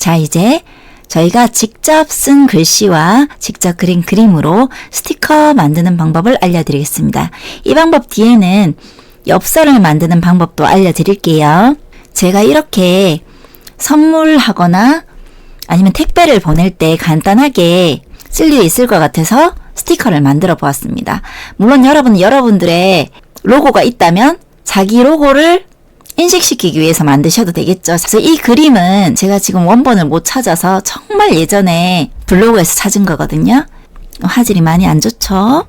자, 이제 저희가 직접 쓴 글씨와 직접 그린 그림으로 스티커 만드는 방법을 알려드리겠습니다. 이 방법 뒤에는 엽서를 만드는 방법도 알려드릴게요. 제가 이렇게 선물하거나 아니면 택배를 보낼 때 간단하게 쓸 일이 있을 것 같아서 스티커를 만들어 보았습니다. 물론 여러분들의 로고가 있다면 자기 로고를 인식시키기 위해서 만드셔도 되겠죠. 그래서 이 그림은 제가 지금 원본을 못 찾아서 정말 예전에 블로그에서 찾은 거거든요. 화질이 많이 안 좋죠.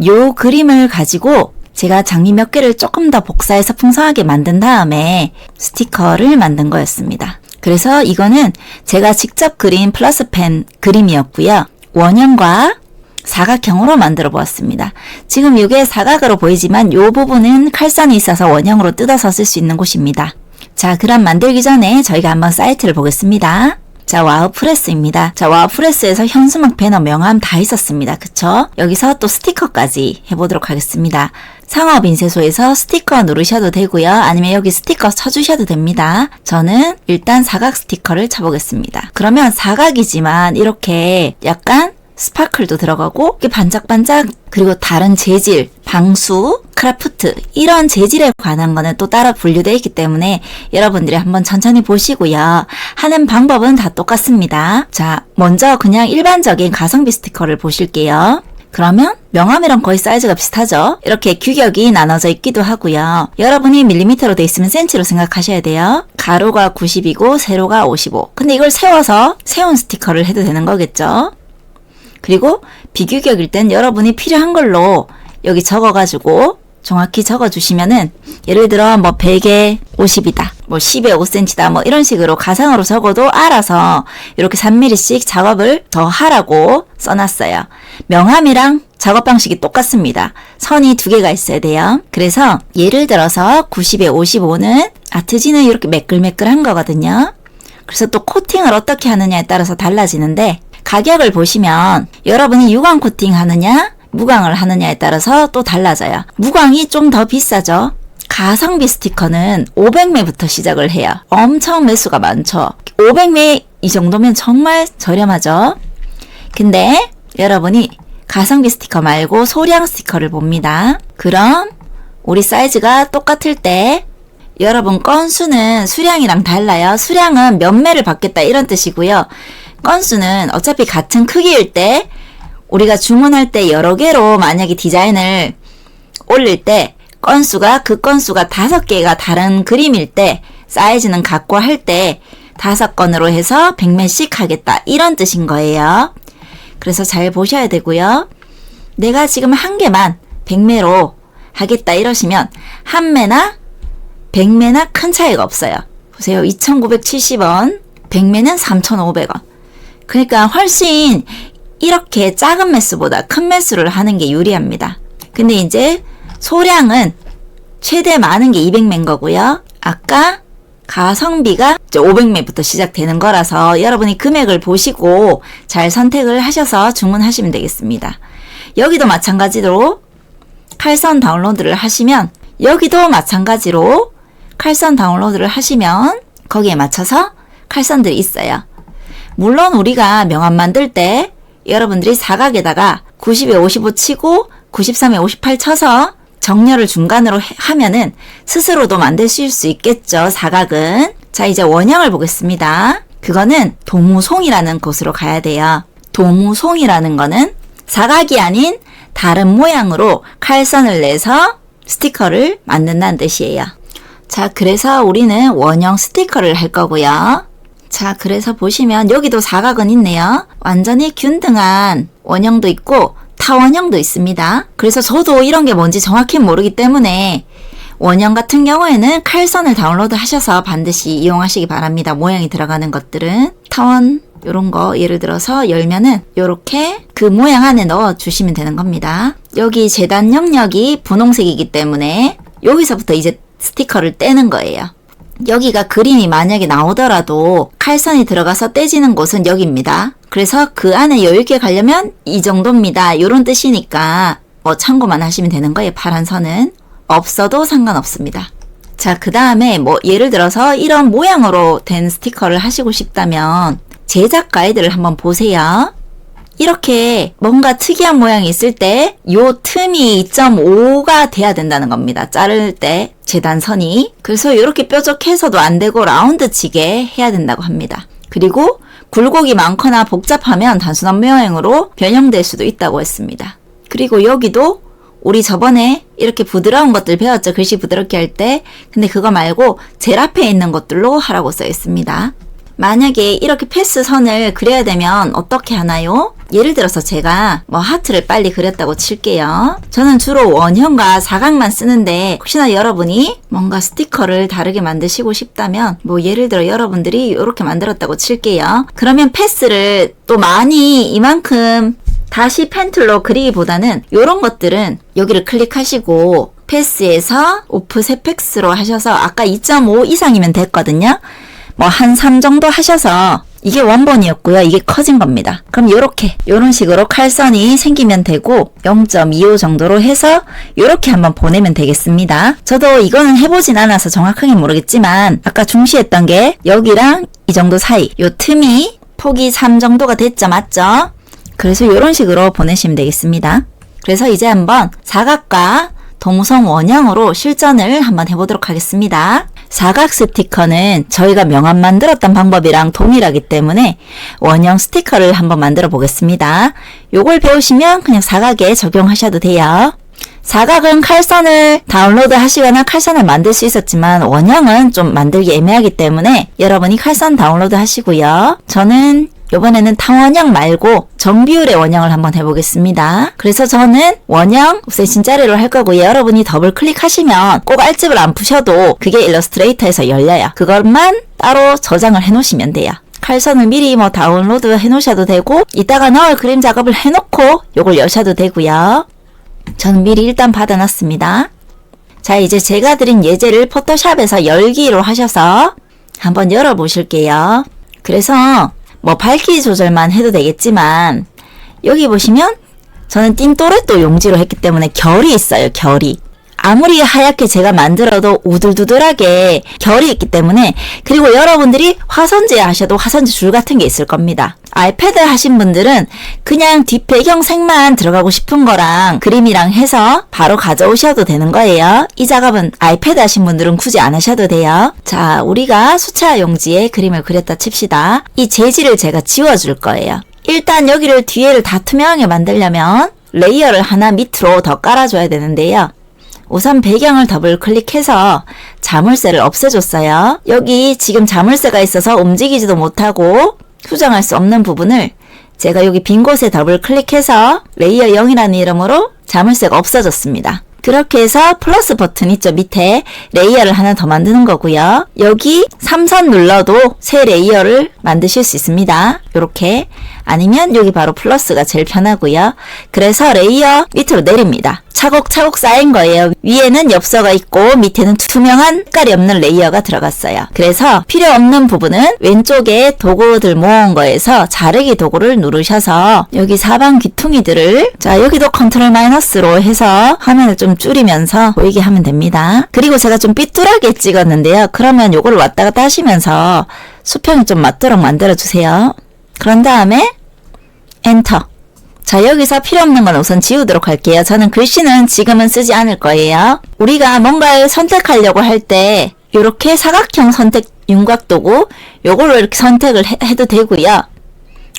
요 그림을 가지고 제가 장미 몇 개를 조금 더 복사해서 풍성하게 만든 다음에 스티커를 만든 거였습니다. 그래서 이거는 제가 직접 그린 플러스펜 그림이었고요. 원형과 사각형으로 만들어 보았습니다. 지금 이게 사각으로 보이지만 이 부분은 칼선이 있어서 원형으로 뜯어서 쓸 수 있는 곳입니다. 자, 그럼 만들기 전에 저희가 한번 사이트를 보겠습니다. 자, 와우프레스입니다. 자, 와우프레스에서 현수막, 배너, 명함 다 있었습니다. 그쵸? 여기서 또 스티커까지 해보도록 하겠습니다. 상업인쇄소에서 스티커 누르셔도 되고요. 아니면 여기 스티커 쳐주셔도 됩니다. 저는 일단 사각 스티커를 쳐보겠습니다. 그러면 사각이지만 이렇게 약간 스파클도 들어가고 이게 반짝반짝, 그리고 다른 재질, 방수, 크라프트 이런 재질에 관한 거는 또 따로 분류되어 있기 때문에 여러분들이 한번 천천히 보시고요. 하는 방법은 다 똑같습니다. 자, 먼저 그냥 일반적인 가성비 스티커를 보실게요. 그러면 명함이랑 거의 사이즈가 비슷하죠? 이렇게 규격이 나눠져 있기도 하고요. 여러분이 밀리미터로 돼 있으면 센치로 생각하셔야 돼요. 가로가 90이고 세로가 55. 근데 이걸 세워서 세운 스티커를 해도 되는 거겠죠? 그리고 비규격일 땐 여러분이 필요한 걸로 여기 적어가지고 정확히 적어주시면은 예를 들어 뭐 100에 50이다, 뭐 10에 5cm다, 뭐 이런 식으로 가상으로 적어도 알아서 이렇게 3mm씩 작업을 더 하라고 써놨어요. 명함이랑 작업 방식이 똑같습니다. 선이 두 개가 있어야 돼요. 그래서 예를 들어서 90에 55는 아트지는 이렇게 매끌매끌한 거거든요. 그래서 또 코팅을 어떻게 하느냐에 따라서 달라지는데 가격을 보시면 여러분이 유광 코팅 하느냐 무광을 하느냐에 따라서 또 달라져요. 무광이 좀 더 비싸죠. 가성비 스티커는 500매부터 시작을 해요. 엄청 매수가 많죠. 500매 이 정도면 정말 저렴하죠. 근데 여러분이 가성비 스티커 말고 소량 스티커를 봅니다. 그럼 우리 사이즈가 똑같을 때 여러분 건수는 수량이랑 달라요. 수량은 몇 매를 받겠다 이런 뜻이고요. 건수는 어차피 같은 크기일 때 우리가 주문할 때 여러 개로 만약에 디자인을 올릴 때 건수가 그 건수가 5개가 다른 그림일 때 사이즈는 같고 할 때 5건으로 해서 100매씩 하겠다 이런 뜻인 거예요. 그래서 잘 보셔야 되고요. 내가 지금 한 개만 100매로 하겠다 이러시면 한 매나 100매나 큰 차이가 없어요. 보세요. 2,970원, 100매는 3,500원. 그러니까 훨씬 이렇게 작은 매수보다 큰 매수를 하는 게 유리합니다. 근데 이제 소량은 최대 많은 게 200매인 거고요. 아까 가성비가 500매부터 시작되는 거라서 여러분이 금액을 보시고 잘 선택을 하셔서 주문하시면 되겠습니다. 여기도 마찬가지로 칼선 다운로드를 하시면 여기도 마찬가지로 칼선 다운로드를 하시면 거기에 맞춰서 칼선들이 있어요. 물론 우리가 명함 만들 때 여러분들이 사각에다가 90에 55 치고 93에 58 쳐서 정렬을 중간으로 하면은 스스로도 만드실 수 있겠죠. 사각은. 자, 이제 원형을 보겠습니다. 그거는 도무송이라는 곳으로 가야 돼요. 도무송이라는 거는 사각이 아닌 다른 모양으로 칼선을 내서 스티커를 만든다는 뜻이에요. 자, 그래서 우리는 원형 스티커를 할 거고요. 자, 그래서 보시면 여기도 사각은 있네요. 완전히 균등한 원형도 있고 타원형도 있습니다. 그래서 저도 이런 게 뭔지 정확히 모르기 때문에 원형 같은 경우에는 칼선을 다운로드 하셔서 반드시 이용하시기 바랍니다. 모양이 들어가는 것들은. 타원 요런 거 예를 들어서 열면은 요렇게 그 모양 안에 넣어 주시면 되는 겁니다. 여기 재단 영역이 분홍색이기 때문에 여기서부터 이제 스티커를 떼는 거예요. 여기가 그림이 만약에 나오더라도 칼선이 들어가서 떼지는 곳은 여기입니다. 그래서 그 안에 여유있게 가려면 이 정도입니다. 요런 뜻이니까 참고만 하시면 되는 거예요. 파란 선은 없어도 상관없습니다. 자, 그 다음에 뭐 예를 들어서 이런 모양으로 된 스티커를 하시고 싶다면 제작 가이드를 한번 보세요. 이렇게 뭔가 특이한 모양이 있을 때 요 틈이 2.5가 돼야 된다는 겁니다. 자를 때 재단선이. 그래서 이렇게 뾰족해서도 안 되고 라운드 치게 해야 된다고 합니다. 그리고 굴곡이 많거나 복잡하면 단순한 모양으로 변형될 수도 있다고 했습니다. 그리고 여기도 우리 저번에 이렇게 부드러운 것들 배웠죠. 글씨 부드럽게 할 때. 근데 그거 말고 제일 앞에 있는 것들로 하라고 써 있습니다. 만약에 이렇게 패스 선을 그려야 되면 어떻게 하나요? 예를 들어서 제가 뭐 하트를 빨리 그렸다고 칠게요. 저는 주로 원형과 사각만 쓰는데 혹시나 여러분이 뭔가 스티커를 다르게 만드시고 싶다면 뭐 예를 들어 여러분들이 이렇게 만들었다고 칠게요. 그러면 패스를 또 많이 이만큼 다시 펜툴로 그리기보다는 이런 것들은 여기를 클릭하시고 패스에서 오프셋 팩스로 하셔서 아까 2.5 이상이면 됐거든요. 뭐 한 3 정도 하셔서 이게 원본이었고요. 이게 커진 겁니다. 그럼 요런 식으로 칼선이 생기면 되고 0.25 정도로 해서 요렇게 한번 보내면 되겠습니다. 저도 이거는 해보진 않아서 정확하게 모르겠지만 아까 중시했던 게 여기랑 이 정도 사이 요 틈이 폭이 3 정도가 됐죠. 맞죠? 그래서 요런 식으로 보내시면 되겠습니다. 그래서 이제 한번 사각과 동성 원형으로 실전을 한번 해보도록 하겠습니다. 사각 스티커는 저희가 명함 만들었던 방법이랑 동일하기 때문에 원형 스티커를 한번 만들어 보겠습니다. 요걸 배우시면 그냥 사각에 적용하셔도 돼요. 사각은 칼선을 다운로드 하시거나 칼선을 만들 수 있었지만 원형은 좀 만들기 애매하기 때문에 여러분이 칼선 다운로드 하시고요. 저는 이번에는 탕원형 말고 정비율의 원형을 한번 해보겠습니다. 그래서 저는 원형 옵셋 자리로 할 거고요. 여러분이 더블 클릭하시면 꼭 알집을 안 푸셔도 그게 일러스트레이터에서 열려요. 그것만 따로 저장을 해 놓으시면 돼요. 칼선을 미리 뭐 다운로드 해 놓으셔도 되고 이따가 넣을 그림 작업을 해 놓고 요걸 여셔도 되고요. 저는 미리 일단 받아놨습니다. 자, 이제 제가 드린 예제를 포토샵에서 열기로 하셔서 한번 열어보실게요. 그래서 뭐 밝기 조절만 해도 되겠지만 여기 보시면 저는 띵또레또 용지로 했기 때문에 결이 있어요. 결이. 아무리 하얗게 제가 만들어도 우들두들하게 결이 있기 때문에 그리고 여러분들이 화선지에 하셔도 화선지 줄 같은 게 있을 겁니다. 아이패드 하신 분들은 그냥 뒷배경 색만 들어가고 싶은 거랑 그림이랑 해서 바로 가져오셔도 되는 거예요. 이 작업은 아이패드 하신 분들은 굳이 안 하셔도 돼요. 자, 우리가 수채화 용지에 그림을 그렸다 칩시다. 이 재질을 제가 지워줄 거예요. 일단 여기를 뒤에를 다 투명하게 만들려면 레이어를 하나 밑으로 더 깔아줘야 되는데요. 우선 배경을 더블 클릭해서 자물쇠를 없애줬어요. 여기 지금 자물쇠가 있어서 움직이지도 못하고 수정할 수 없는 부분을 제가 여기 빈 곳에 더블 클릭해서 레이어 0이라는 이름으로 자물쇠가 없어졌습니다. 그렇게 해서 플러스 버튼 있죠. 밑에 레이어를 하나 더 만드는 거고요. 여기 3선 눌러도 새 레이어를 만드실 수 있습니다. 이렇게 아니면 여기 바로 플러스가 제일 편하고요. 그래서 레이어 밑으로 내립니다. 차곡차곡 쌓인 거예요. 위에는 엽서가 있고 밑에는 투명한 색깔이 없는 레이어가 들어갔어요. 그래서 필요 없는 부분은 왼쪽에 도구들 모은 거에서 자르기 도구를 누르셔서 여기 사방 귀퉁이들을 자 여기도 컨트롤 마이너스로 해서 화면을 좀 줄이면서 보이게 하면 됩니다. 그리고 제가 좀 삐뚤하게 찍었는데요. 그러면 요걸 왔다 갔다 하시면서 수평이 좀 맞도록 만들어 주세요. 그런 다음에 엔터. 자, 여기서 필요 없는 건 우선 지우도록 할게요. 저는 글씨는 지금은 쓰지 않을 거예요. 우리가 뭔가를 선택하려고 할 때 이렇게 사각형 선택 윤곽도구 요걸로 이렇게 선택을 해도 되고요.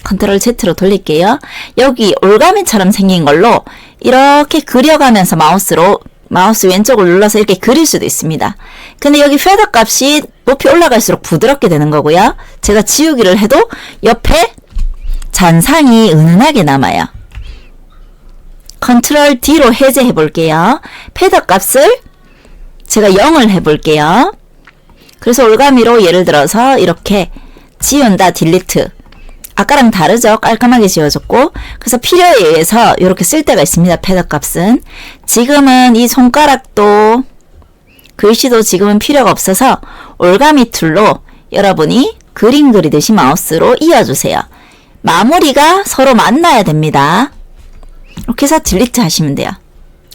컨트롤 Z로 돌릴게요. 여기 올가미처럼 생긴 걸로 이렇게 그려가면서 마우스 왼쪽을 눌러서 이렇게 그릴 수도 있습니다. 근데 여기 페더 값이 높이 올라갈수록 부드럽게 되는 거고요. 제가 지우기를 해도 옆에 잔상이 은은하게 남아요. 컨트롤 D로 해제해 볼게요. 페더 값을 제가 0을 해 볼게요. 그래서 올가미로 예를 들어서 이렇게 지운다, 딜리트. 아까랑 다르죠? 깔끔하게 지워졌고. 그래서 필요에 의해서 이렇게 쓸 때가 있습니다. 페더 값은. 지금은 이 손가락도 글씨도 지금은 필요가 없어서 올가미 툴로 여러분이 그림 그리듯이 마우스로 이어주세요. 마무리가 서로 만나야 됩니다. 이렇게 해서 딜리트 하시면 돼요.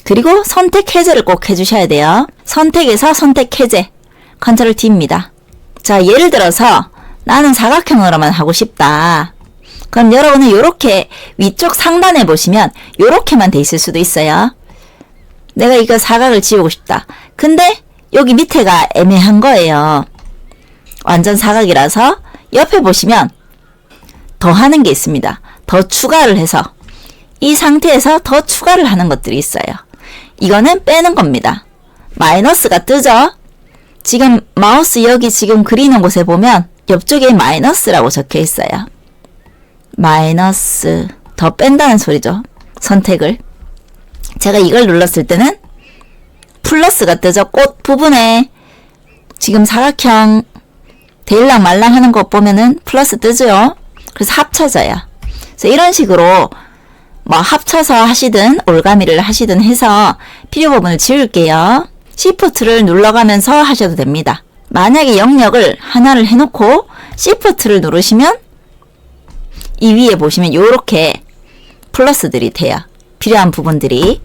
그리고 선택 해제를 꼭 해주셔야 돼요. 선택에서 선택 해제. 컨트롤 D입니다. 자, 예를 들어서 나는 사각형으로만 하고 싶다. 그럼 여러분은 이렇게 위쪽 상단에 보시면 이렇게만 돼 있을 수도 있어요. 내가 이거 사각을 지우고 싶다. 근데 여기 밑에가 애매한 거예요. 완전 사각이라서 옆에 보시면 더 하는 게 있습니다. 더 추가를 해서 이 상태에서 더 추가를 하는 것들이 있어요. 이거는 빼는 겁니다. 마이너스가 뜨죠? 지금 마우스 여기 지금 그리는 곳에 보면 옆쪽에 마이너스라고 적혀 있어요. 마이너스, 더 뺀다는 소리죠. 선택을. 제가 이걸 눌렀을 때는 플러스가 뜨죠. 꽃 부분에 지금 사각형 대일랑 말랑 하는 거 보면은 플러스 뜨죠. 그래서 합쳐져요. 그래서 이런 식으로 뭐 합쳐서 하시든 올가미를 하시든 해서 필요 부분을 지울게요. Shift를 눌러가면서 하셔도 됩니다. 만약에 영역을 하나를 해놓고 Shift를 누르시면 이 위에 보시면 요렇게 플러스들이 돼요. 필요한 부분들이.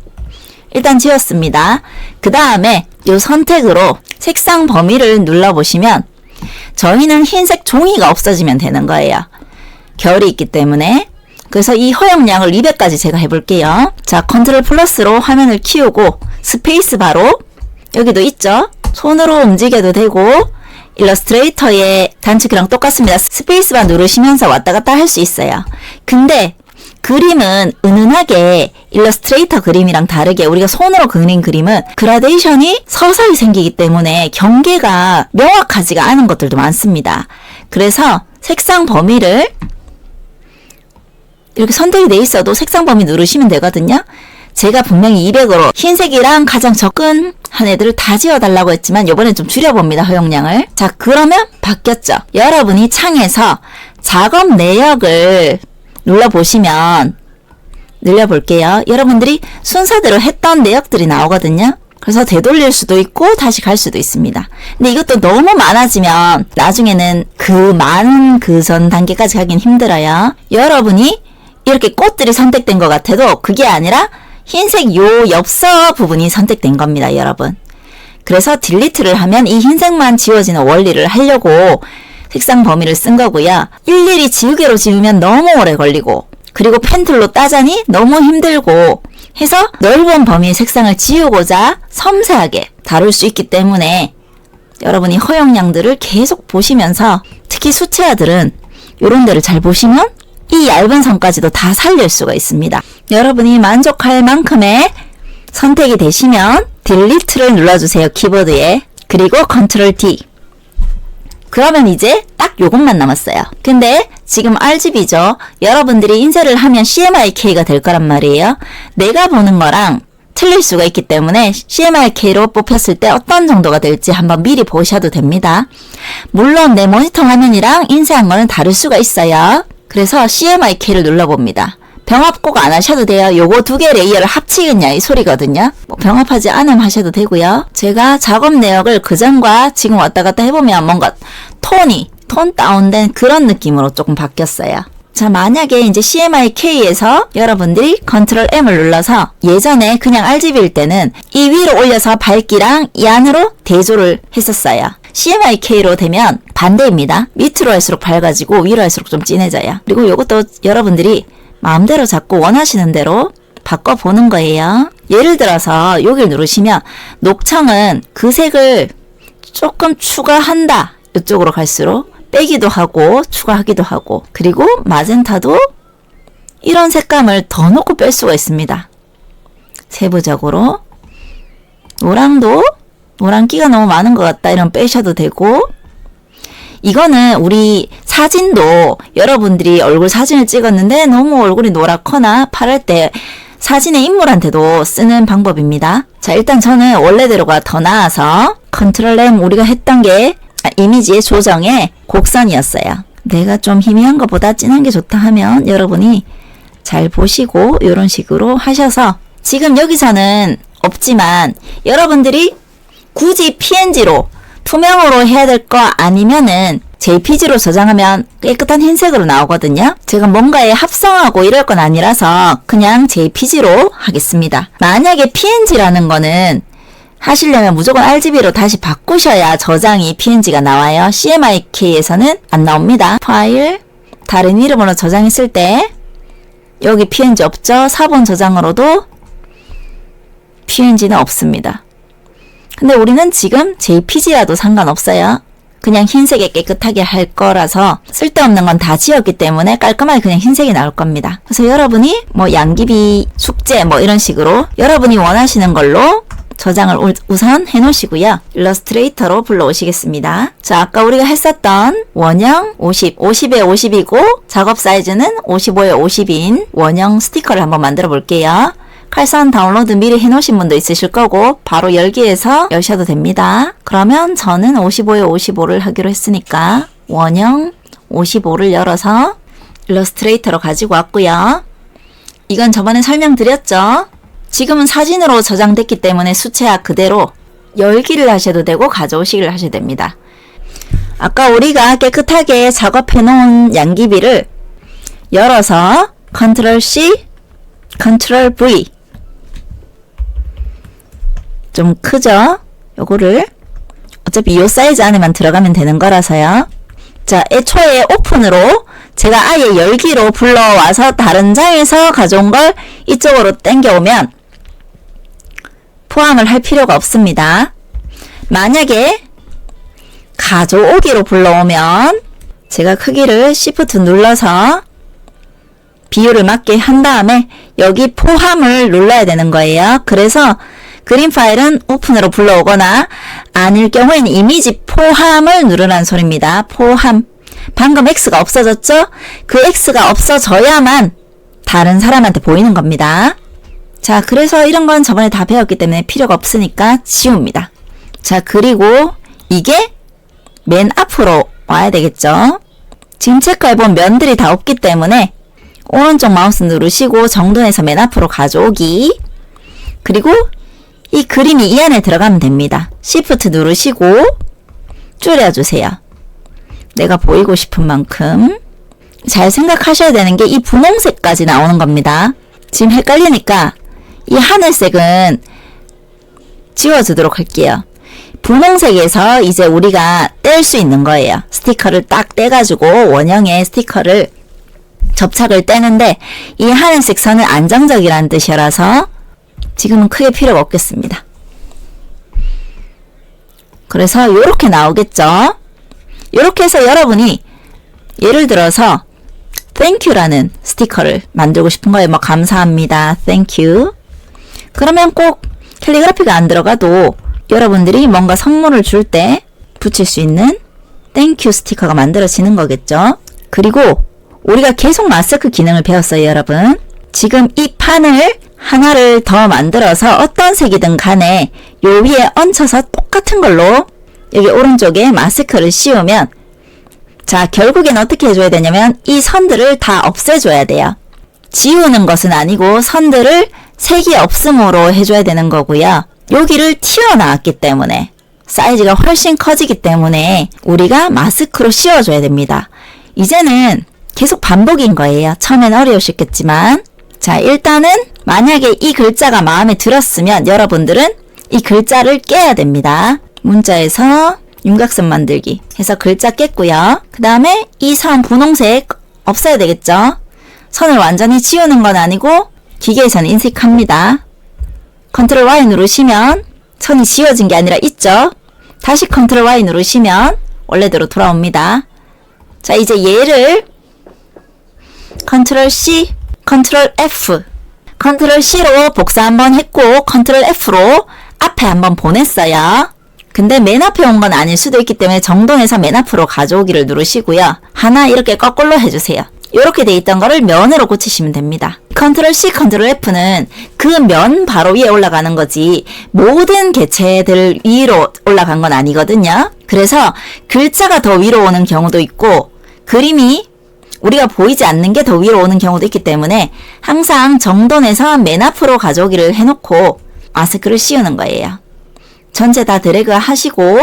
일단 지웠습니다. 그 다음에 요 선택으로 색상 범위를 눌러보시면 저희는 흰색 종이가 없어지면 되는 거예요. 결이 있기 때문에. 그래서 이 허용량을 200까지 제가 해볼게요. 자, 컨트롤 플러스로 화면을 키우고 스페이스 바로 여기도 있죠. 손으로 움직여도 되고 일러스트레이터의 단축키랑 똑같습니다. 스페이스바 누르시면서 왔다 갔다 할 수 있어요. 근데 그림은 은은하게 일러스트레이터 그림이랑 다르게 우리가 손으로 그린 그림은 그라데이션이 서서히 생기기 때문에 경계가 명확하지가 않은 것들도 많습니다. 그래서 색상 범위를 이렇게 선택이 돼 있어도 색상 범위 누르시면 되거든요. 제가 분명히 200으로 흰색이랑 가장 접근한 애들을 다 지워달라고 했지만 이번엔 좀 줄여봅니다. 허용량을. 자, 그러면 바뀌었죠. 여러분이 창에서 작업 내역을 눌러보시면 늘려볼게요. 여러분들이 순서대로 했던 내역들이 나오거든요. 그래서 되돌릴 수도 있고 다시 갈 수도 있습니다. 근데 이것도 너무 많아지면 나중에는 그 많은 그 전 단계까지 가긴 힘들어요. 여러분이 이렇게 꽃들이 선택된 것 같아도 그게 아니라 흰색 요 엽서 부분이 선택된 겁니다, 여러분. 그래서 딜리트를 하면 이 흰색만 지워지는 원리를 하려고 색상 범위를 쓴 거고요. 일일이 지우개로 지우면 너무 오래 걸리고 그리고 펜툴로 따자니 너무 힘들고 해서 넓은 범위의 색상을 지우고자 섬세하게 다룰 수 있기 때문에 여러분이 허용량들을 계속 보시면서 특히 수채화들은 이런 데를 잘 보시면 이 얇은 선까지도 다 살릴 수가 있습니다. 여러분이 만족할 만큼의 선택이 되시면 딜리트를 눌러주세요. 키보드에. 그리고 컨트롤 D. 그러면 이제 딱 요것만 남았어요. 근데 지금 RGB죠. 여러분들이 인쇄를 하면 CMYK가 될 거란 말이에요. 내가 보는 거랑 틀릴 수가 있기 때문에 CMYK로 뽑혔을 때 어떤 정도가 될지 한번 미리 보셔도 됩니다. 물론 내 모니터 화면이랑 인쇄한 거는 다를 수가 있어요. 그래서 CMYK를 눌러봅니다. 병합 꼭 안 하셔도 돼요. 요거 두 개 레이어를 합치겠냐 이 소리거든요. 뭐 병합하지 않으면 하셔도 되고요. 제가 작업 내역을 그전과 지금 왔다 갔다 해보면 뭔가 톤 다운된 그런 느낌으로 조금 바뀌었어요. 자, 만약에 이제 CMYK에서 여러분들이 컨트롤 M을 눌러서 예전에 그냥 RGB일 때는 이 위로 올려서 밝기랑 이 안으로 대조를 했었어요. CMYK로 되면 반대입니다. 밑으로 할수록 밝아지고 위로 할수록 좀 진해져요. 그리고 이것도 여러분들이 마음대로 자꾸 원하시는 대로 바꿔보는 거예요. 예를 들어서 여기를 누르시면 녹청은 그 색을 조금 추가한다. 이쪽으로 갈수록 빼기도 하고 추가하기도 하고 그리고 마젠타도 이런 색감을 더 넣고 뺄 수가 있습니다. 세부적으로 노랑도 노란기가 너무 많은 것 같다 이런 빼셔도 되고 이거는 우리 사진도 여러분들이 얼굴 사진을 찍었는데 너무 얼굴이 노랗거나 파랄 때 사진의 인물한테도 쓰는 방법입니다. 자, 일단 저는 원래대로가 더 나아서 컨트롤 M 우리가 했던 게 이미지의 조정의 곡선이었어요. 내가 좀 희미한 것보다 진한 게 좋다 하면 여러분이 잘 보시고 이런 식으로 하셔서 지금 여기서는 없지만 여러분들이 굳이 PNG로 투명으로 해야 될 거 아니면은 JPG로 저장하면 깨끗한 흰색으로 나오거든요. 제가 뭔가에 합성하고 이럴 건 아니라서 그냥 JPG로 하겠습니다. 만약에 PNG라는 거는 하시려면 무조건 RGB로 다시 바꾸셔야 저장이 PNG가 나와요. CMYK에서는 안 나옵니다. 파일, 다른 이름으로 저장했을 때 여기 PNG 없죠? 4번 저장으로도 PNG는 없습니다. 근데 우리는 지금 JPG라도 상관없어요. 그냥 흰색에 깨끗하게 할 거라서 쓸데없는 건 다 지웠기 때문에 깔끔하게 그냥 흰색이 나올 겁니다. 그래서 여러분이 뭐 양귀비 숙제 뭐 이런 식으로 여러분이 원하시는 걸로 저장을 우선 해놓으시고요. 일러스트레이터로 불러오시겠습니다. 자, 아까 우리가 했었던 원형 50, 50에 50이고 작업 사이즈는 55에 50인 원형 스티커를 한번 만들어 볼게요. 칼선 다운로드 미리 해놓으신 분도 있으실 거고 바로 열기에서 여셔도 됩니다. 그러면 저는 55에 55를 하기로 했으니까 원형 55를 열어서 일러스트레이터로 가지고 왔고요. 이건 저번에 설명드렸죠. 지금은 사진으로 저장됐기 때문에 수채화 그대로 열기를 하셔도 되고 가져오시기를 하셔도 됩니다. 아까 우리가 깨끗하게 작업해 놓은 양귀비를 열어서 Ctrl C, Ctrl V 좀 크죠? 요거를 어차피 요 사이즈 안에만 들어가면 되는 거라서요. 자, 애초에 오픈으로 제가 아예 열기로 불러와서 다른 장에서 가져온 걸 이쪽으로 당겨오면 포함을 할 필요가 없습니다. 만약에 가져오기로 불러오면 제가 크기를 Shift 눌러서 비율을 맞게 한 다음에 여기 포함을 눌러야 되는 거예요. 그래서 그림 파일은 오픈으로 불러오거나 아닐 경우에는 이미지 포함을 누르라는 소리입니다. 포함. 방금 X가 없어졌죠? 그 X가 없어져야만 다른 사람한테 보이는 겁니다. 자, 그래서 이런 건 저번에 다 배웠기 때문에 필요가 없으니까 지웁니다. 자, 그리고 이게 맨 앞으로 와야 되겠죠? 지금 체크해본 면들이 다 없기 때문에 오른쪽 마우스 누르시고 정돈해서 맨 앞으로 가져오기. 그리고 이 그림이 이 안에 들어가면 됩니다. Shift 누르시고 줄여주세요. 내가 보이고 싶은 만큼. 잘 생각하셔야 되는 게 이 분홍색까지 나오는 겁니다. 지금 헷갈리니까 이 하늘색은 지워주도록 할게요. 분홍색에서 이제 우리가 뗄 수 있는 거예요. 스티커를 딱 떼가지고 원형의 스티커를 접착을 떼는데 이 하늘색 선은 안정적이라는 뜻이라서 지금은 크게 필요가 없겠습니다. 그래서 이렇게 나오겠죠. 이렇게 해서 여러분이 예를 들어서 Thank you라는 스티커를 만들고 싶은 거예요. 뭐 감사합니다. Thank you. 그러면 꼭 캘리그라피가 안 들어가도 여러분들이 뭔가 선물을 줄 때 붙일 수 있는 Thank you 스티커가 만들어지는 거겠죠. 그리고 우리가 계속 마스크 기능을 배웠어요, 여러분. 지금 이 판을 하나를 더 만들어서 어떤 색이든 간에 요 위에 얹혀서 똑같은 걸로 여기 오른쪽에 마스크를 씌우면 자, 결국엔 어떻게 해줘야 되냐면 이 선들을 다 없애줘야 돼요. 지우는 것은 아니고 선들을 색이 없음으로 해줘야 되는 거고요. 여기를 튀어나왔기 때문에 사이즈가 훨씬 커지기 때문에 우리가 마스크로 씌워줘야 됩니다. 이제는 계속 반복인 거예요. 처음엔 어려우셨겠지만 자, 일단은 만약에 이 글자가 마음에 들었으면 여러분들은 이 글자를 깨야 됩니다. 문자에서 윤곽선 만들기 해서 글자 깼고요. 그 다음에 이 선 분홍색 없애야 되겠죠. 선을 완전히 지우는 건 아니고 기계에서는 인식합니다. Ctrl Y 누르시면 선이 지워진 게 아니라 있죠. 다시 Ctrl Y 누르시면 원래대로 돌아옵니다. 자, 이제 얘를 Ctrl C, Ctrl F, Ctrl C로 복사 한번 했고 Ctrl F로 앞에 한번 보냈어요. 근데 맨 앞에 온 건 아닐 수도 있기 때문에 정돈해서 맨 앞으로 가져오기를 누르시고요. 하나 이렇게 거꾸로 해주세요. 이렇게 돼 있던 거를 면으로 고치시면 됩니다. Ctrl C, Ctrl F는 그 면 바로 위에 올라가는 거지 모든 개체들 위로 올라간 건 아니거든요. 그래서 글자가 더 위로 오는 경우도 있고 그림이 우리가 보이지 않는 게 더 위로 오는 경우도 있기 때문에 항상 정돈해서 맨 앞으로 가져오기를 해놓고 마스크를 씌우는 거예요. 전체 다 드래그 하시고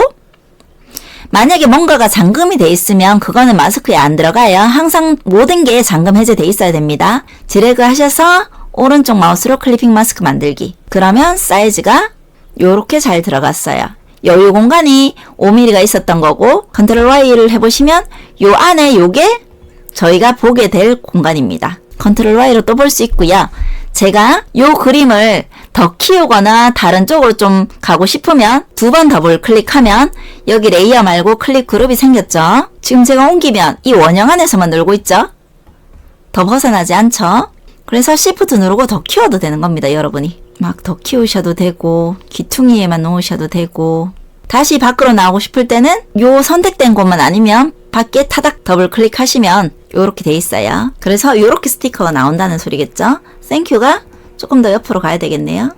만약에 뭔가가 잠금이 돼 있으면 그거는 마스크에 안 들어가요. 항상 모든 게 잠금 해제돼 있어야 됩니다. 드래그 하셔서 오른쪽 마우스로 클리핑 마스크 만들기. 그러면 사이즈가 요렇게 잘 들어갔어요. 요 공간이 5mm가 있었던 거고 컨트롤 Y를 해보시면 요 안에 요게 저희가 보게 될 공간입니다. 컨트롤 Y로 또 볼 수 있고요. 제가 요 그림을 더 키우거나 다른 쪽으로 좀 가고 싶으면 2번 더블 클릭하면 여기 레이어 말고 클립 그룹이 생겼죠. 지금 제가 옮기면 이 원형 안에서만 놀고 있죠. 더 벗어나지 않죠. 그래서 Shift 누르고 더 키워도 되는 겁니다. 여러분이 막 더 키우셔도 되고 귀퉁이에만 놓으셔도 되고 다시 밖으로 나오고 싶을 때는 요 선택된 곳만 아니면 밖에 타닥 더블 클릭하시면 요렇게 돼 있어요. 그래서 요렇게 스티커가 나온다는 소리겠죠. 땡큐가 조금 더 옆으로 가야 되겠네요.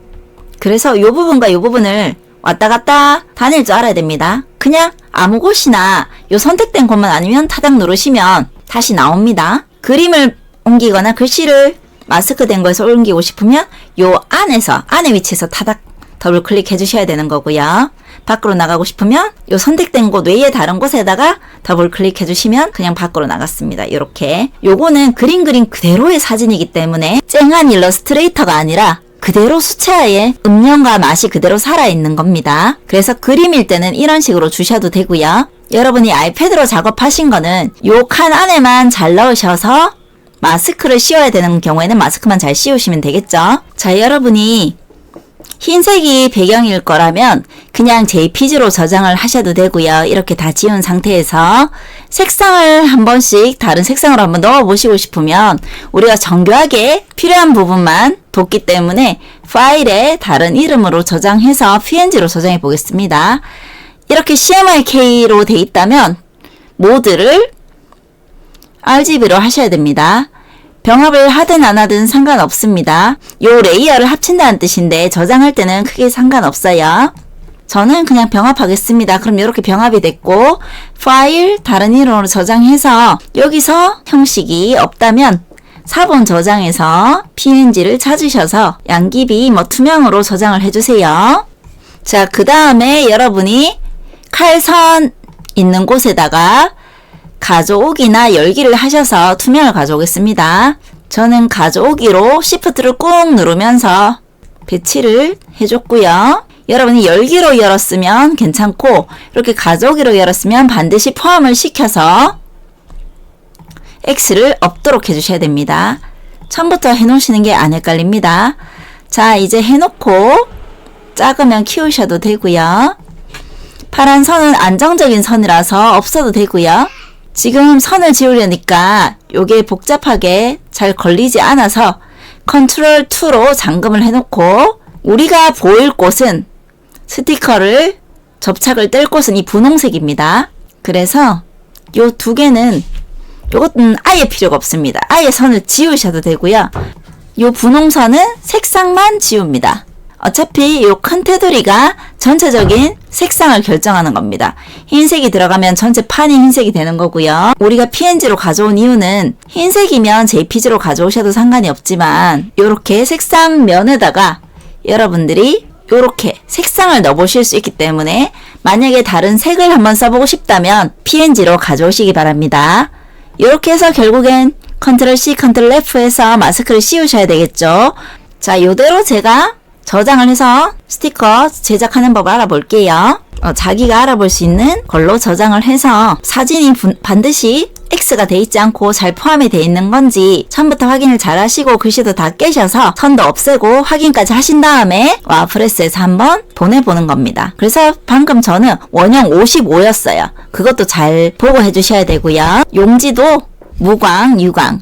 그래서 요 부분과 요 부분을 왔다 갔다 다닐 줄 알아야 됩니다. 그냥 아무 곳이나 요 선택된 곳만 아니면 타닥 누르시면 다시 나옵니다. 그림을 옮기거나 글씨를 마스크 된 거에서 옮기고 싶으면 요 안에서 안에 위치에서 타닥 더블 클릭해 주셔야 되는 거고요. 밖으로 나가고 싶으면 요 선택된 곳 외에 다른 곳에다가 더블 클릭해 주시면 그냥 밖으로 나갔습니다. 이렇게 요거는 그림 그대로의 사진이기 때문에 쨍한 일러스트레이터가 아니라 그대로 수채화에 음영과 맛이 그대로 살아있는 겁니다. 그래서 그림일 때는 이런 식으로 주셔도 되고요. 여러분이 아이패드로 작업하신 거는 요 칸 안에만 잘 넣으셔서 마스크를 씌워야 되는 경우에는 마스크만 잘 씌우시면 되겠죠. 자, 여러분이 흰색이 배경일 거라면 그냥 JPG로 저장을 하셔도 되고요. 이렇게 다 지운 상태에서 색상을 한 번씩 다른 색상으로 한번 넣어 보시고 싶으면 우리가 정교하게 필요한 부분만 뒀기 때문에 파일에 다른 이름으로 저장해서 PNG로 저장해 보겠습니다. 이렇게 CMYK로 돼 있다면 모드를 RGB로 하셔야 됩니다. 병합을 하든 안 하든 상관없습니다. 요 레이어를 합친다는 뜻인데 저장할 때는 크게 상관없어요. 저는 그냥 병합하겠습니다. 그럼 이렇게 병합이 됐고 파일 다른 이름으로 저장해서 여기서 형식이 없다면 4번 저장해서 PNG를 찾으셔서 양귀비 투명으로 저장을 해주세요. 자, 그 다음에 여러분이 칼선 있는 곳에다가 가져오기나 열기를 하셔서 투명을 가져오겠습니다. 저는 가져오기로 Shift를 꾹 누르면서 배치를 해줬고요. 여러분이 열기로 열었으면 괜찮고 이렇게 가져오기로 열었으면 반드시 포함을 시켜서 X를 없도록 해주셔야 됩니다. 처음부터 해놓으시는 게 안 헷갈립니다. 자, 이제 해놓고 작으면 키우셔도 되고요. 파란 선은 안정적인 선이라서 없어도 되고요. 지금 선을 지우려니까 요게 복잡하게 잘 걸리지 않아서 컨트롤 2로 잠금을 해놓고 우리가 보일 곳은 스티커를 접착을 뗄 곳은 이 분홍색입니다. 그래서 요 두 개는 요것은 아예 필요가 없습니다. 아예 선을 지우셔도 되고요. 요 분홍선은 색상만 지웁니다. 어차피 요 큰 테두리가 전체적인 색상을 결정하는 겁니다. 흰색이 들어가면 전체 판이 흰색이 되는 거고요. 우리가 PNG로 가져온 이유는 흰색이면 JPG로 가져오셔도 상관이 없지만 요렇게 색상 면에다가 여러분들이 요렇게 색상을 넣어보실 수 있기 때문에 만약에 다른 색을 한번 써보고 싶다면 PNG로 가져오시기 바랍니다. 요렇게 해서 결국엔 컨트롤 C, 컨트롤 F에서 마스크를 씌우셔야 되겠죠. 자, 요대로 제가 저장을 해서 스티커 제작하는 법을 알아볼게요. 자기가 알아볼 수 있는 걸로 저장을 해서 사진이 반드시 X가 돼 있지 않고 잘 포함이 돼 있는 건지 처음부터 확인을 잘 하시고 글씨도 다 깨셔서 선도 없애고 확인까지 하신 다음에 와프레스에서 한번 보내보는 겁니다. 그래서 방금 저는 원형 55였어요. 그것도 잘 보고 해주셔야 되고요. 용지도 무광, 유광.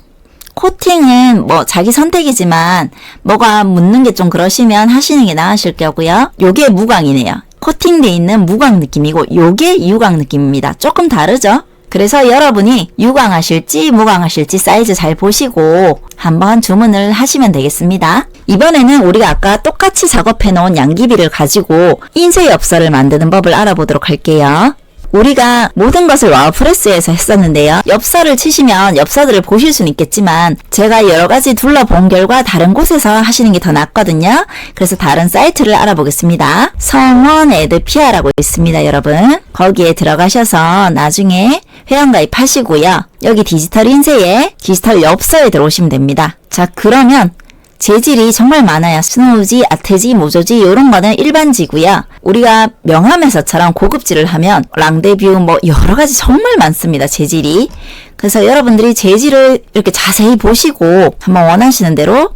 코팅은 자기 선택이지만 뭐가 묻는 게 좀 그러시면 하시는 게 나으실 거고요. 요게 무광이네요. 코팅돼 있는 무광 느낌이고 요게 유광 느낌입니다. 조금 다르죠? 그래서 여러분이 유광 하실지 무광 하실지 사이즈 잘 보시고 한번 주문을 하시면 되겠습니다. 이번에는 우리가 아까 똑같이 작업해 놓은 양귀비를 가지고 인쇄 엽서를 만드는 법을 알아보도록 할게요. 우리가 모든 것을 와우프레스에서 했었는데요. 엽서를 치시면 엽서들을 보실 수는 있겠지만 제가 여러 가지 둘러본 결과 다른 곳에서 하시는 게 더 낫거든요. 그래서 다른 사이트를 알아보겠습니다. 성원 에드피아라고 있습니다, 여러분. 거기에 들어가셔서 나중에 회원가입 하시고요. 여기 디지털 인쇄에 디지털 엽서에 들어오시면 됩니다. 자, 그러면 재질이 정말 많아요. 스노우지, 아테지, 모조지 이런 거는 일반지고요. 우리가 명함에서처럼 고급지를 하면 랑데뷰 뭐 여러 가지 정말 많습니다. 재질이. 그래서 여러분들이 재질을 이렇게 자세히 보시고 한번 원하시는 대로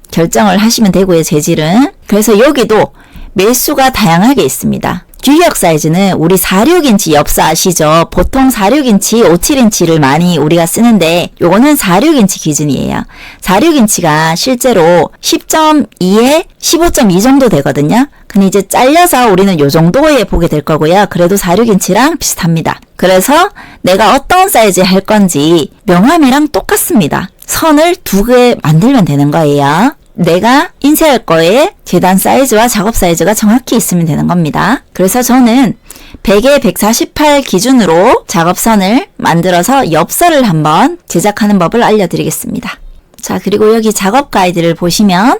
결정을 하시면 되고요. 재질은. 그래서 여기도 매수가 다양하게 있습니다. 규격 사이즈는 우리 46인치 엽서 아시죠? 보통 46인치, 57인치를 많이 우리가 쓰는데 요거는 46인치 기준이에요. 46인치가 실제로 10.2에 15.2 정도 되거든요. 근데 이제 잘려서 우리는 요 정도에 보게 될 거고요. 그래도 46인치랑 비슷합니다. 그래서 내가 어떤 사이즈 할 건지 명함이랑 똑같습니다. 선을 2개 만들면 되는 거예요. 내가 인쇄할 거에 계단 사이즈와 작업 사이즈가 정확히 있으면 되는 겁니다. 그래서 저는 100에 148 기준으로 작업선을 만들어서 엽서를 한번 제작하는 법을 알려드리겠습니다. 자, 그리고 여기 작업 가이드를 보시면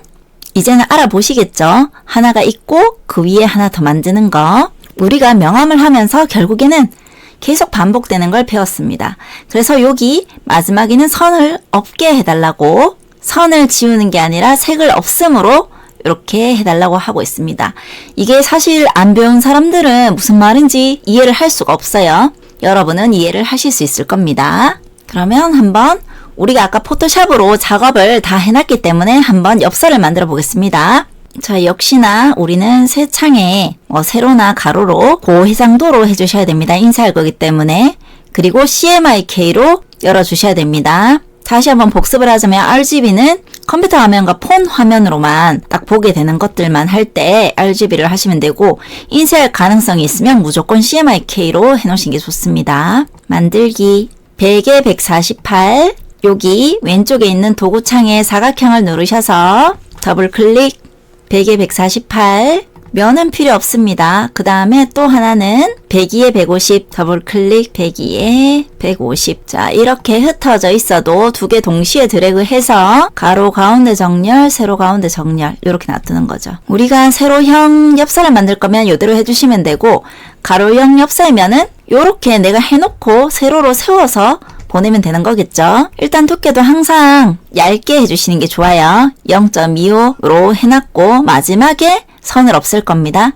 이제는 알아보시겠죠? 하나가 있고 그 위에 하나 더 만드는 거. 우리가 명함을 하면서 결국에는 계속 반복되는 걸 배웠습니다. 그래서 여기 마지막에는 선을 없게 해달라고, 선을 지우는 게 아니라 색을 없음으로 이렇게 해달라고 하고 있습니다. 이게 사실 안 배운 사람들은 무슨 말인지 이해를 할 수가 없어요. 여러분은 이해를 하실 수 있을 겁니다. 그러면 한번 우리가 아까 포토샵으로 작업을 다 해놨기 때문에 한번 엽서를 만들어 보겠습니다. 자, 역시나 우리는 새 창에 세로나 가로로 고해상도로 해주셔야 됩니다. 인쇄할 거기 때문에. 그리고 CMYK로 열어주셔야 됩니다. 다시 한번 복습을 하자면 RGB는 컴퓨터 화면과 폰 화면으로만 딱 보게 되는 것들만 할 때 RGB를 하시면 되고, 인쇄할 가능성이 있으면 무조건 CMYK로 해놓으시는 게 좋습니다. 만들기 100에 148, 여기 왼쪽에 있는 도구창에 사각형을 누르셔서 더블 클릭 100에 148, 면은 필요 없습니다. 그 다음에 또 하나는 102에 150, 더블 클릭 102에 150. 자, 이렇게 흩어져 있어도 2개 동시에 드래그해서 가로 가운데 정렬, 세로 가운데 정렬 이렇게 놔두는 거죠. 우리가 세로형 엽서를 만들 거면 이대로 해주시면 되고, 가로형 엽서이면은 이렇게 내가 해놓고 세로로 세워서 보내면 되는 거겠죠. 일단 두께도 항상 얇게 해주시는 게 좋아요. 0.25로 해놨고 마지막에 선을 없앨 겁니다.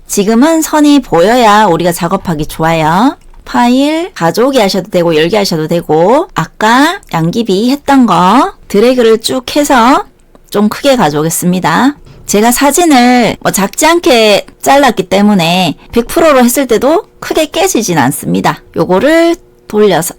지금은 선이 보여야 우리가 작업하기 좋아요. 파일 가져오게 하셔도 되고 열게 하셔도 되고, 아까 양귀비 했던 거 드래그를 쭉 해서 좀 크게 가져오겠습니다. 제가 사진을 작지 않게 잘랐기 때문에 100%로 했을 때도 크게 깨지진 않습니다. 요거를 돌려서,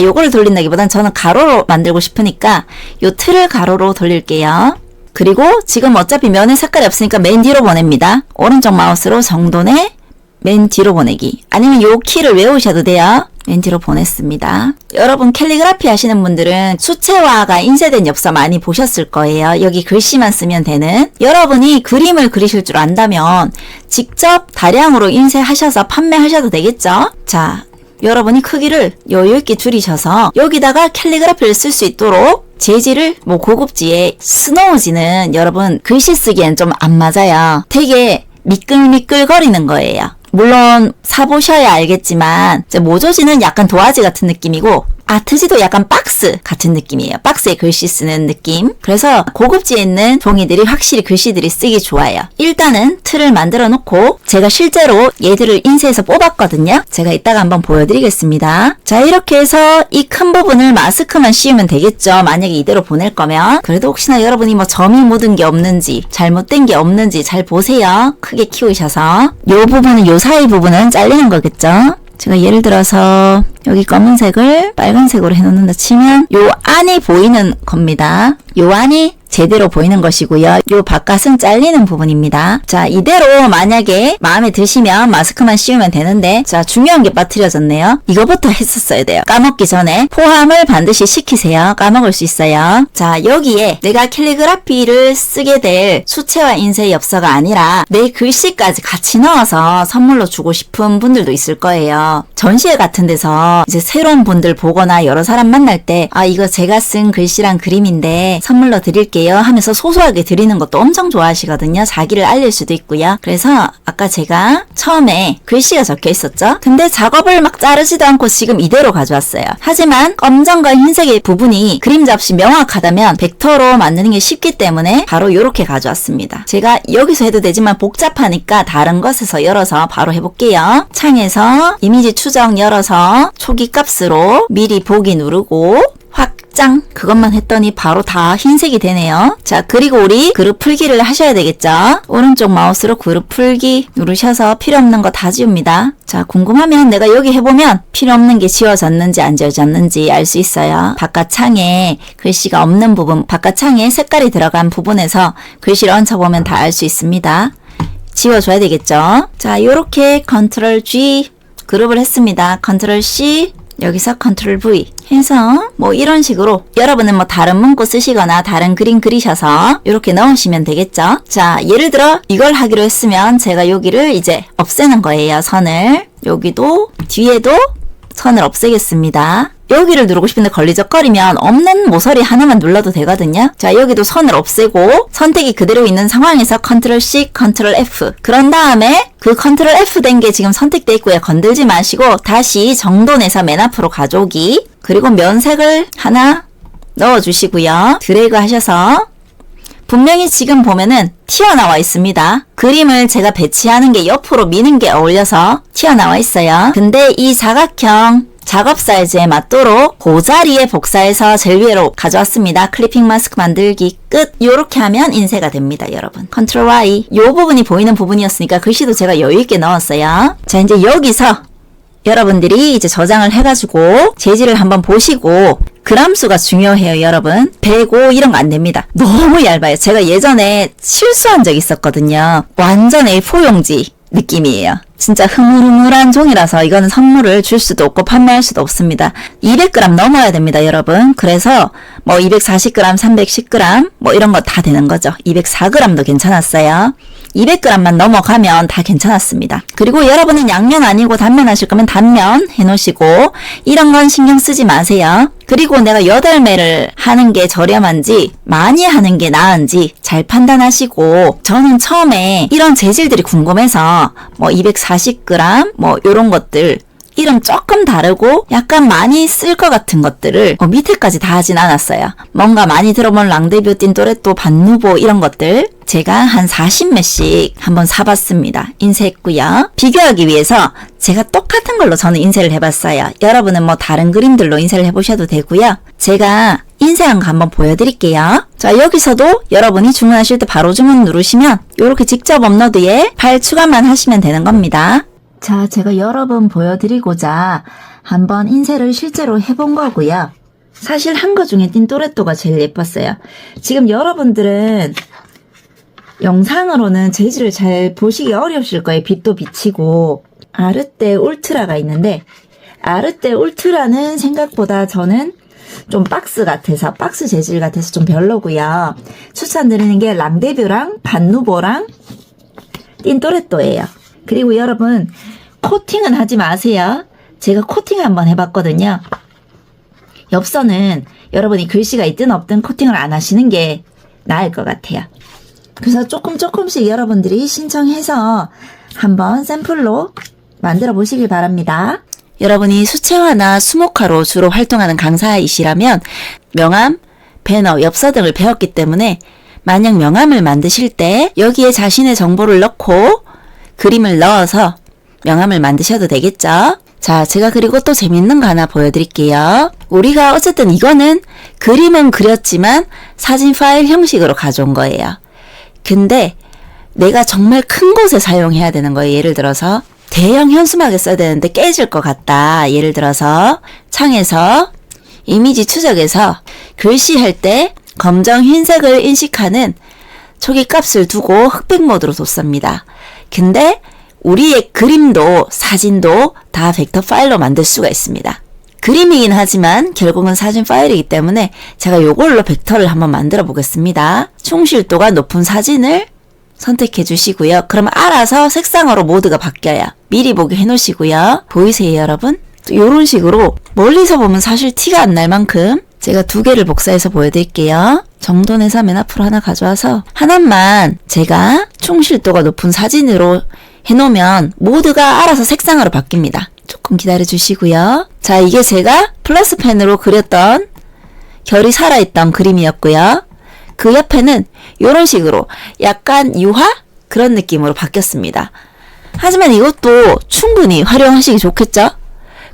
요거를 돌린다기보단 저는 가로로 만들고 싶으니까 요 틀을 가로로 돌릴게요. 그리고 지금 어차피 면에 색깔이 없으니까 맨 뒤로 보냅니다. 오른쪽 마우스로 정돈에 맨 뒤로 보내기. 아니면 요 키를 외우셔도 돼요. 맨 뒤로 보냈습니다. 여러분 캘리그라피 하시는 분들은 수채화가 인쇄된 엽서 많이 보셨을 거예요. 여기 글씨만 쓰면 되는. 여러분이 그림을 그리실 줄 안다면 직접 다량으로 인쇄하셔서 판매하셔도 되겠죠? 자, 여러분이 크기를 여유 있게 줄이셔서 여기다가 캘리그라피를 쓸 수 있도록, 재질을 고급지에 스노우지는 여러분 글씨 쓰기엔 좀 안 맞아요. 되게 미끌미끌 거리는 거예요. 물론 사보셔야 알겠지만 모조지는 약간 도화지 같은 느낌이고, 아트지도 약간 박스 같은 느낌이에요. 박스에 글씨 쓰는 느낌. 그래서 고급지에 있는 종이들이 확실히 글씨들이 쓰기 좋아요. 일단은 틀을 만들어 놓고 제가 실제로 얘들을 인쇄해서 뽑았거든요. 제가 이따가 한번 보여드리겠습니다. 자, 이렇게 해서 이 큰 부분을 마스크만 씌우면 되겠죠. 만약에 이대로 보낼 거면. 그래도 혹시나 여러분이 점이 묻은 게 없는지 잘못된 게 없는지 잘 보세요. 크게 키우셔서. 요 부분은, 요 사이 부분은 잘리는 거겠죠. 제가 예를 들어서 여기 검은색을 빨간색으로 해놓는다 치면 요 안이 보이는 겁니다. 요 안이 제대로 보이는 것이고요. 요 바깥은 잘리는 부분입니다. 자, 이대로 만약에 마음에 드시면 마스크만 씌우면 되는데, 자, 중요한 게 빠뜨려졌네요. 이거부터 했었어야 돼요. 까먹기 전에 포함을 반드시 시키세요. 까먹을 수 있어요. 자, 여기에 내가 캘리그라피를 쓰게 될 수채화 인쇄 엽서가 아니라 내 글씨까지 같이 넣어서 선물로 주고 싶은 분들도 있을 거예요. 전시회 같은 데서 이제 새로운 분들 보거나 여러 사람 만날 때, 이거 제가 쓴 글씨랑 그림인데 선물로 드릴게요 알려드릴게요 하면서 소소하게 드리는 것도 엄청 좋아하시거든요. 자기를 알릴 수도 있고요. 그래서 아까 제가 처음에 글씨가 적혀 있었죠. 근데 작업을 막 자르지도 않고 지금 이대로 가져왔어요. 하지만 검정과 흰색의 부분이 그림자 없이 명확하다면 벡터로 만드는 게 쉽기 때문에 바로 이렇게 가져왔습니다. 제가 여기서 해도 되지만 복잡하니까 다른 것에서 열어서 바로 해볼게요. 창에서 이미지 추적 열어서 초기 값으로 미리 보기 누르고 확장 그것만 했더니 바로 다 흰색이 되네요. 자, 그리고 우리 그룹 풀기를 하셔야 되겠죠. 오른쪽 마우스로 그룹 풀기 누르셔서 필요 없는 거 다 지웁니다. 자, 궁금하면 내가 여기 해보면 필요 없는 게 지워졌는지 안 지워졌는지 알 수 있어요. 바깥 창에 글씨가 없는 부분, 바깥 창에 색깔이 들어간 부분에서 글씨를 얹혀보면 다 알 수 있습니다. 지워줘야 되겠죠. 자, 요렇게 컨트롤 G 그룹을 했습니다. 컨트롤 C 여기서 컨트롤 V 해서 뭐 이런 식으로 여러분은 뭐 다른 문구 쓰시거나 다른 그림 그리셔서 이렇게 넣으시면 되겠죠. 자, 예를 들어 이걸 하기로 했으면 제가 여기를 이제 없애는 거예요. 선을. 여기도 뒤에도 선을 없애겠습니다. 여기를 누르고 싶은데 걸리적거리면 없는 모서리 하나만 눌러도 되거든요. 자, 여기도 선을 없애고 선택이 그대로 있는 상황에서 컨트롤 C, 컨트롤 F 그런 다음에 그 컨트롤 F 된 게 지금 선택돼 있고요. 건들지 마시고 다시 정돈해서 맨 앞으로 가져오기 그리고 면색을 하나 넣어주시고요. 드래그 하셔서 분명히 지금 보면은 튀어나와 있습니다. 그림을 제가 배치하는 게 옆으로 미는 게 어울려서 튀어나와 있어요. 근데 이 사각형 작업 사이즈에 맞도록 그 자리에 복사해서 제일 위로 가져왔습니다. 클리핑 마스크 만들기 끝. 요렇게 하면 인쇄가 됩니다, 여러분. 컨트롤 Y. 요 부분이 보이는 부분이었으니까 글씨도 제가 여유있게 넣었어요. 자, 이제 여기서 여러분들이 이제 저장을 해가지고 재질을 한번 보시고 그람수가 중요해요, 여러분. 105 이런 거 안 됩니다. 너무 얇아요. 제가 예전에 실수한 적이 있었거든요. 완전 A4 용지 느낌이에요. 진짜 흐물흐물한 종이라서 이거는 선물을 줄 수도 없고 판매할 수도 없습니다. 200g 넘어야 됩니다, 여러분. 그래서 뭐 240g, 310g 뭐 이런 거 다 되는 거죠. 204g도 괜찮았어요. 200g만 넘어가면 다 괜찮았습니다. 그리고 여러분은 양면 아니고 단면 하실 거면 단면 해놓으시고 이런 건 신경 쓰지 마세요. 그리고 내가 8매를 하는 게 저렴한지 많이 하는 게 나은지 잘 판단하시고 저는 처음에 이런 재질들이 궁금해서 뭐 240g 뭐 이런 것들 이름 조금 다르고 약간 많이 쓸 것 같은 것들을 밑에까지 다 하진 않았어요. 뭔가 많이 들어본 랑데뷰, 틴토레또, 반누보 이런 것들 제가 한 40매씩 한번 사봤습니다. 인쇄했고요. 비교하기 위해서 제가 똑같은 걸로 저는 인쇄를 해봤어요. 여러분은 뭐 다른 그림들로 인쇄를 해보셔도 되고요. 제가 인쇄한 거 한번 보여드릴게요. 자, 여기서도 여러분이 주문하실 때 바로 주문 누르시면 이렇게 직접 업로드에 파일 추가만 하시면 되는 겁니다. 자, 제가 여러 번 보여드리고자 한번 인쇄를 실제로 해본 거고요. 사실 한 거 중에 틴토레또가 제일 예뻤어요. 지금 여러분들은 영상으로는 재질을 잘 보시기 어려우실 거예요. 빛도 비치고. 아르떼 울트라가 있는데 아르떼 울트라는 생각보다 저는 좀 박스 같아서 박스 재질 같아서 좀 별로고요. 추천드리는 게 랑데뷰랑 반누보랑 틴토레또예요. 그리고 여러분 코팅은 하지 마세요. 제가 코팅을 한번 해봤거든요. 엽서는 여러분이 글씨가 있든 없든 코팅을 안 하시는 게 나을 것 같아요. 그래서 조금씩 여러분들이 신청해서 한번 샘플로 만들어 보시길 바랍니다. 여러분이 수채화나 수목화로 주로 활동하는 강사이시라면 명함, 배너, 엽서 등을 배웠기 때문에 만약 명함을 만드실 때 여기에 자신의 정보를 넣고 그림을 넣어서 명함을 만드셔도 되겠죠? 자, 제가 그리고 또 재밌는 거 하나 보여드릴게요. 우리가 어쨌든 이거는 그림은 그렸지만 사진 파일 형식으로 가져온 거예요. 근데 내가 정말 큰 곳에 사용해야 되는 거예요. 예를 들어서 대형 현수막에 써야 되는데 깨질 것 같다. 예를 들어서 창에서 이미지 추적에서 글씨 할 때 검정 흰색을 인식하는 초기 값을 두고 흑백 모드로 뒀습니다. 근데 우리의 그림도 사진도 다 벡터 파일로 만들 수가 있습니다. 그림이긴 하지만 결국은 사진 파일이기 때문에 제가 이걸로 벡터를 한번 만들어 보겠습니다. 충실도가 높은 사진을 선택해 주시고요. 그럼 알아서 색상으로 모드가 바뀌어요. 미리 보기 해 놓으시고요. 보이세요, 여러분? 이런 식으로 멀리서 보면 사실 티가 안 날 만큼 제가 2개를 복사해서 보여드릴게요. 정돈해서 맨 앞으로 하나 가져와서 하나만 제가 충실도가 높은 사진으로 해놓으면 모두가 알아서 색상으로 바뀝니다. 조금 기다려 주시고요. 자, 이게 제가 플러스 펜으로 그렸던 결이 살아있던 그림이었고요. 그 옆에는 이런 식으로 약간 유화? 그런 느낌으로 바뀌었습니다. 하지만 이것도 충분히 활용하시기 좋겠죠?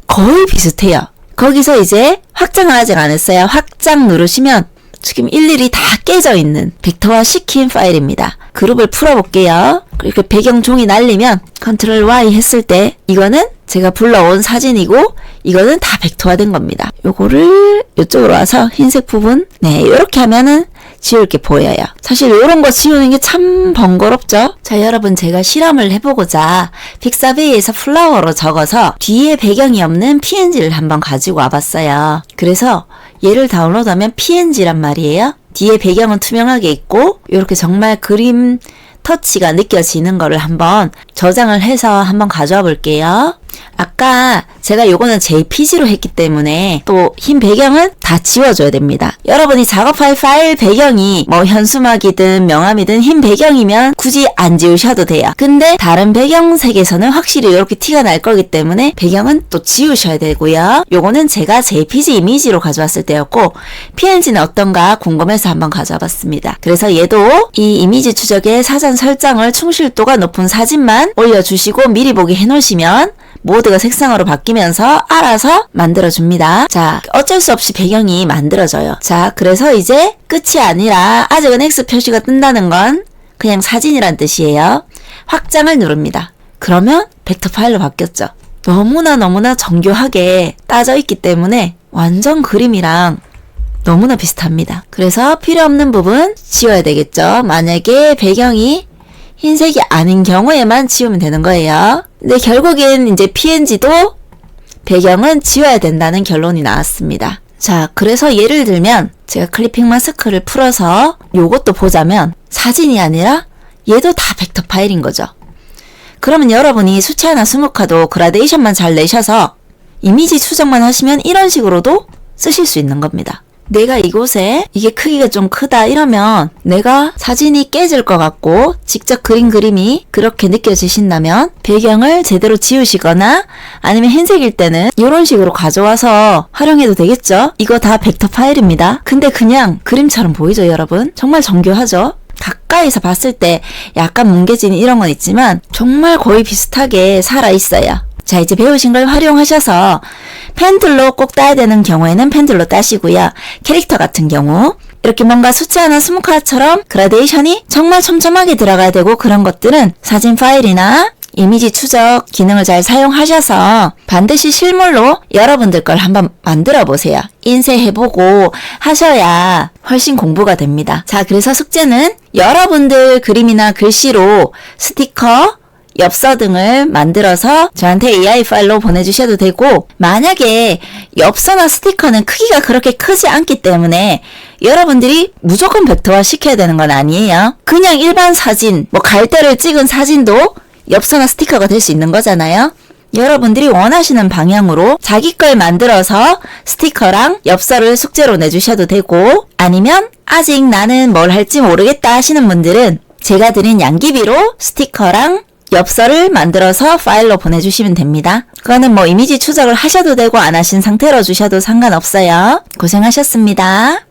거의 비슷해요. 거기서 이제 확장을 아직 안 했어요. 확장 누르시면 지금 일일이 다 깨져 있는 벡터화 시킨 파일입니다. 그룹을 풀어볼게요. 이렇게 배경 종이 날리면 컨트롤 Y 했을 때 이거는 제가 불러온 사진이고 이거는 다 벡터화 된 겁니다. 요거를 이쪽으로 와서 흰색 부분 이렇게 하면은 지울 게 보여요. 사실 이런 거 지우는 게 참 번거롭죠? 자, 여러분 제가 실험을 해보고자 픽사베이에서 플라워로 적어서 뒤에 배경이 없는 PNG를 한번 가지고 와봤어요. 그래서 얘를 다운로드하면 PNG란 말이에요. 뒤에 배경은 투명하게 있고 이렇게 정말 그림 터치가 느껴지는 거를 한번 저장을 해서 한번 가져와 볼게요. 아까 제가 요거는 JPG로 했기 때문에 또 흰 배경은 다 지워줘야 됩니다. 여러분이 작업할 파일 배경이 뭐 현수막이든 명암이든 흰 배경이면 굳이 안 지우셔도 돼요. 근데 다른 배경색에서는 확실히 이렇게 티가 날 거기 때문에 배경은 또 지우셔야 되고요. 요거는 제가 JPG 이미지로 가져왔을 때였고 PNG는 어떤가 궁금해서 한번 가져와 봤습니다. 그래서 얘도 이 이미지 추적의 사전 설정을 충실도가 높은 사진만 올려주시고 미리 보기 해놓으시면 모드가 색상으로 바뀌면서 알아서 만들어줍니다. 자, 어쩔 수 없이 배경이 만들어져요. 자, 그래서 이제 끝이 아니라 아직은 X 표시가 뜬다는 건 그냥 사진이란 뜻이에요. 확장을 누릅니다. 그러면 벡터 파일로 바뀌었죠. 너무나 정교하게 따져 있기 때문에 완전 그림이랑 너무나 비슷합니다. 그래서 필요 없는 부분 지워야 되겠죠. 만약에 배경이 흰색이 아닌 경우에만 지우면 되는 거예요. 근데 결국엔 이제 PNG도 배경은 지워야 된다는 결론이 나왔습니다. 자, 그래서 예를 들면 제가 클리핑 마스크를 풀어서 요것도 보자면 사진이 아니라 얘도 다 벡터 파일인 거죠. 그러면 여러분이 수채화나 스무카도 그라데이션만 잘 내셔서 이미지 추적만 하시면 이런 식으로도 쓰실 수 있는 겁니다. 내가 이곳에 이게 크기가 좀 크다 이러면 내가 사진이 깨질 것 같고 직접 그린 그림이 그렇게 느껴지신다면 배경을 제대로 지우시거나 아니면 흰색일 때는 이런 식으로 가져와서 활용해도 되겠죠? 이거 다 벡터 파일입니다. 근데 그냥 그림처럼 보이죠, 여러분? 정말 정교하죠? 가까이서 봤을 때 약간 뭉개진 이런 건 있지만 정말 거의 비슷하게 살아있어요. 자, 이제 배우신 걸 활용하셔서 펜툴로 꼭 따야 되는 경우에는 펜툴로 따시고요. 캐릭터 같은 경우 이렇게 뭔가 수채화나 스무카처럼 그라데이션이 정말 촘촘하게 들어가야 되고 그런 것들은 사진 파일이나 이미지 추적 기능을 잘 사용하셔서 반드시 실물로 여러분들 걸 한번 만들어 보세요. 인쇄해보고 하셔야 훨씬 공부가 됩니다. 자, 그래서 숙제는 여러분들 그림이나 글씨로 스티커, 엽서 등을 만들어서 저한테 AI 파일로 보내주셔도 되고 만약에 엽서나 스티커는 크기가 그렇게 크지 않기 때문에 여러분들이 무조건 벡터화 시켜야 되는 건 아니에요. 그냥 일반 사진, 뭐 갈대를 찍은 사진도 엽서나 스티커가 될 수 있는 거잖아요. 여러분들이 원하시는 방향으로 자기 걸 만들어서 스티커랑 엽서를 숙제로 내주셔도 되고 아니면 아직 나는 뭘 할지 모르겠다 하시는 분들은 제가 드린 양귀비로 스티커랑 엽서를 만들어서 파일로 보내주시면 됩니다. 그거는 뭐 이미지 추적을 하셔도 되고 안 하신 상태로 주셔도 상관없어요. 고생하셨습니다.